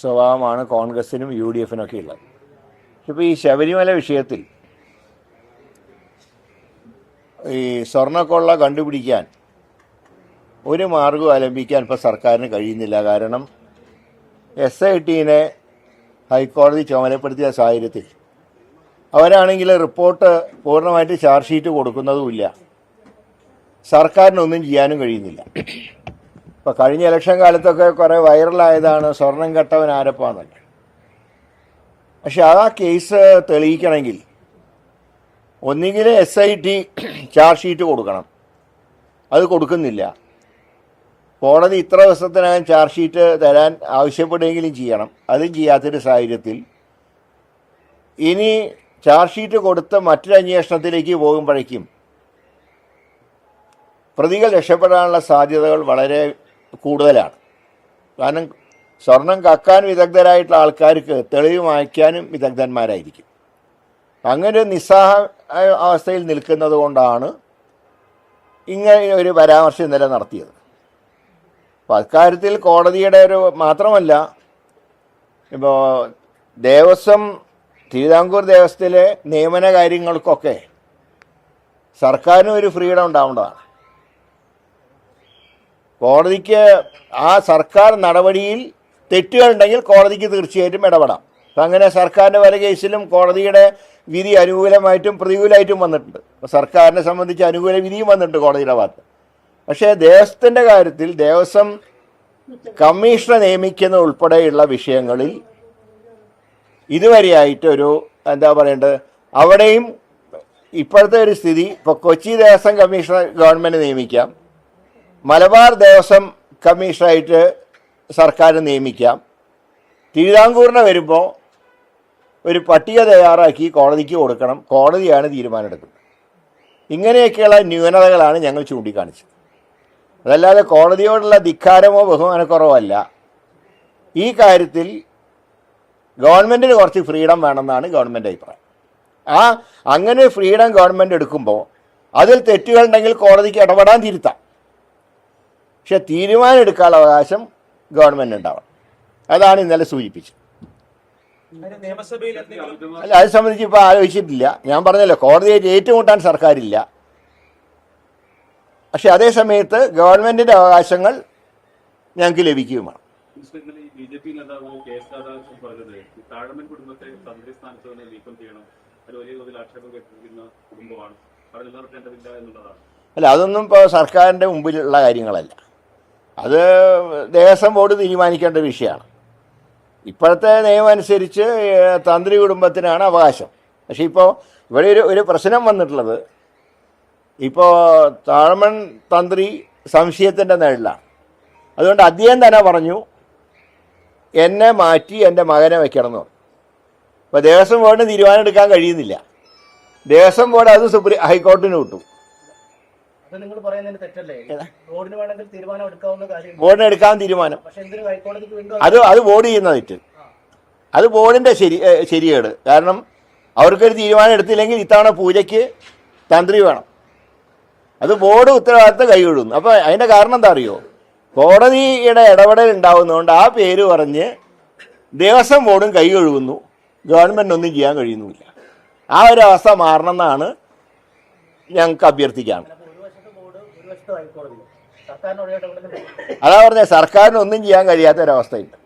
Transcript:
സ്വഭാവമാണ് കോൺഗ്രസിനും U D എഫിനൊക്കെ ഉള്ളത്. ഇപ്പോൾ ഈ ശബരിമല വിഷയത്തിൽ ഈ സ്വർണ്ണക്കൊള്ള കണ്ടുപിടിക്കാൻ ഒരു മാർഗവും അവലംബിക്കാൻ ഇപ്പോൾ സർക്കാരിന് കഴിയുന്നില്ല. കാരണം SITനെ ഹൈക്കോടതി ചുമതലപ്പെടുത്തിയ സാഹചര്യത്തിൽ അവരാണെങ്കിൽ റിപ്പോർട്ട് പൂർണ്ണമായിട്ട് ചാർജ് ഷീറ്റ് കൊടുക്കുന്നതുമില്ല. സർക്കാരിനൊന്നും ചെയ്യാനും കഴിയുന്നില്ല. ഇപ്പോൾ കഴിഞ്ഞ ഇലക്ഷൻ കാലത്തൊക്കെ കുറേ വൈറലായതാണ് സ്വർണം കെട്ടവൻ ആരപ്പാന്നല്ല. പക്ഷെ ആ കേസ് തെളിയിക്കണമെങ്കിൽ ഒന്നുകിൽ SIT ചാർജ് ഷീറ്റ് കൊടുക്കണം. അത് കൊടുക്കുന്നില്ല. കോടതി ഇത്ര ദിവസത്തിനകം ചാർജ് ഷീറ്റ് തരാൻ ആവശ്യപ്പെടുകയെങ്കിലും ചെയ്യണം. അതും ചെയ്യാത്തൊരു സാഹചര്യത്തിൽ ഇനി ചാർജ് ഷീറ്റ് കൊടുത്ത് മറ്റൊരു അന്വേഷണത്തിലേക്ക് പോകുമ്പോഴേക്കും പ്രതികൾ രക്ഷപ്പെടാനുള്ള സാധ്യതകൾ വളരെ കൂടുതലാണ്. കാരണം സ്വർണം കക്കാൻ വിദഗ്ധരായിട്ടുള്ള ആൾക്കാർക്ക് തെളിവ് മായ്ക്കാനും വിദഗ്ധന്മാരായിരിക്കും. അങ്ങനെ ഒരു നിസ്സഹായ അവസ്ഥയിൽ നിൽക്കുന്നത് കൊണ്ടാണ് ഇങ്ങനെ ഒരു പരാമർശം ഇന്നലെ നടത്തിയത്. അപ്പോൾ അക്കാര്യത്തിൽ കോടതിയുടെ ഒരു മാത്രമല്ല, ഇപ്പോൾ ദേവസ്വം തിരുവിതാംകൂർ ദേവസ്വത്തിലെ നിയമന കാര്യങ്ങൾക്കൊക്കെ സർക്കാരിനും ഒരു ഫ്രീഡം ഉണ്ടാവേണ്ടതാണ്. കോടതിക്ക് ആ സർക്കാർ നടപടിയിൽ തെറ്റുകളുണ്ടെങ്കിൽ കോടതിക്ക് തീർച്ചയായിട്ടും ഇടപെടാം. അപ്പം അങ്ങനെ സർക്കാരിൻ്റെ പല കേസിലും കോടതിയുടെ വിധി അനുകൂലമായിട്ടും പ്രതികൂലമായിട്ടും വന്നിട്ടുണ്ട്. അപ്പോൾ സർക്കാരിനെ സംബന്ധിച്ച് അനുകൂല വിധിയും വന്നിട്ടുണ്ട് കോടതിയുടെ ഭാഗത്ത്. പക്ഷേ ദേവസ്വത്തിൻ്റെ കാര്യത്തിൽ ദേവസ്വം കമ്മീഷണറെ നിയമിക്കുന്ന ഉൾപ്പെടെയുള്ള വിഷയങ്ങളിൽ ഇതുവരെയായിട്ടൊരു എന്താ പറയേണ്ടത്, അവിടെയും ഇപ്പോഴത്തെ ഒരു സ്ഥിതി, ഇപ്പോൾ കൊച്ചി ദേവസ്വം കമ്മീഷണർ ഗവൺമെൻറ് നിയമിക്കാം, മലബാർ ദേവസ്വം കമ്മീഷണറായിട്ട് സർക്കാർ നിയമിക്കാം. തിരുവിതാംകൂറിന് വരുമ്പോൾ ഒരു പട്ടിക തയ്യാറാക്കി കോടതിക്ക് കൊടുക്കണം. കോടതിയാണ് തീരുമാനമെടുക്കുന്നത്. ഇങ്ങനെയൊക്കെയുള്ള ന്യൂനതകളാണ് ഞങ്ങൾ ചൂണ്ടിക്കാണിച്ചത്. അതല്ലാതെ കോടതിയോടുള്ള ധിക്കാരമോ ബഹുമാനക്കുറവോ അല്ല. ഈ കാര്യത്തിൽ ഗവൺമെൻറ്റിന് കുറച്ച് ഫ്രീഡം വേണമെന്നാണ് ഗവൺമെൻറ് അഭിപ്രായം. അങ്ങനെ ഫ്രീഡം ഗവൺമെൻറ് എടുക്കുമ്പോൾ അതിൽ തെറ്റുകളുണ്ടെങ്കിൽ കോടതിക്ക് ഇടപെടാൻ തിരുത്താം. പക്ഷെ തീരുമാനം എടുക്കാനുള്ള അവകാശം ഗവൺമെൻറ് ഉണ്ടാവണം. അതാണ് ഇന്നലെ സൂചിപ്പിച്ചത്. അല്ല, അത് സംബന്ധിച്ച് ഇപ്പോൾ ആലോചിച്ചിട്ടില്ല. ഞാൻ പറഞ്ഞല്ലോ, കോടതിയെ ഏറ്റുമുട്ടാൻ സർക്കാരില്ല. പക്ഷെ അതേ സമയത്ത് ഗവൺമെൻറ്റിൻ്റെ അവകാശങ്ങൾ ഞങ്ങൾക്ക് ലഭിക്കുകയുമാണ്. BJP നേതാവ് KS രാധാകൃഷ്ണൻ പറഞ്ഞത് താഴമൻ കുടുംബത്തെ തന്ത്രി സ്ഥാനത്ത് തന്നെ നീക്കം ചെയ്യണം, അത് വലിയ തോതിൽ ആക്ഷേപം കേട്ടിരിക്കുന്ന കുടുംബമാണ്, അത് നിലനിർത്തേണ്ടതില്ല എന്നുള്ളതാണ്. അല്ല, അതൊന്നും ഇപ്പോൾ സർക്കാരിൻ്റെ മുമ്പിലുള്ള കാര്യങ്ങളല്ല. അത് ദേവസ്വം ബോർഡ് തീരുമാനിക്കേണ്ട വിഷയമാണ്. ഇപ്പോഴത്തെ നിയമം അനുസരിച്ച് തന്ത്രി കുടുംബത്തിനാണ് അവകാശം. പക്ഷേ ഇപ്പോൾ ഇവിടെ ഒരു പ്രശ്നം വന്നിട്ടുള്ളത്, ഇപ്പോൾ താഴമൺ തന്ത്രി സംശയത്തിൻ്റെ നിഴലാണ്. അതുകൊണ്ട് അദ്ദേഹം തന്നെ പറഞ്ഞു എന്നെ മാറ്റി എൻ്റെ മകനെ വെക്കണം എന്ന് പറഞ്ഞു. ഇപ്പോൾ ദേവസ്വം ബോർഡിന് തീരുമാനം എടുക്കാൻ കഴിയുന്നില്ല. ദേവസ്വം ബോർഡ് അത് ഹൈക്കോടതിന് വിട്ടു. ബോർഡിന് എടുക്കാൻ തീരുമാനം അത് ബോർഡ് ചെയ്യുന്ന തെറ്റ്. അത് ബോർഡിൻ്റെ ശരിയേട്. കാരണം അവർക്കൊരു തീരുമാനം എടുത്തില്ലെങ്കിൽ ഇത്തവണ പൂജയ്ക്ക് തന്ത്രി വേണം. അത് ബോർഡ് ഉത്തരവാദിത്തം കൈകൊള്ളുന്നു. അപ്പോൾ അതിൻ്റെ കാരണം എന്താ അറിയോ? കോടതിയുടെ ഇടപെടൽ ഉണ്ടാവുന്നതുകൊണ്ട് ആ പേര് പറഞ്ഞ് ദേവസ്വം ബോർഡും കൈ കഴുകുന്നു, ഗവൺമെൻറ് ഒന്നും ചെയ്യാൻ കഴിയുന്നുമില്ല. ആ ഒരു അവസ്ഥ മാറണമെന്നാണ് ഞങ്ങൾക്ക് അഭ്യർത്ഥിക്കാം. അതാ പറഞ്ഞത്, സർക്കാരിന് ഒന്നും ചെയ്യാൻ കഴിയാത്തൊരവസ്ഥയുണ്ട്.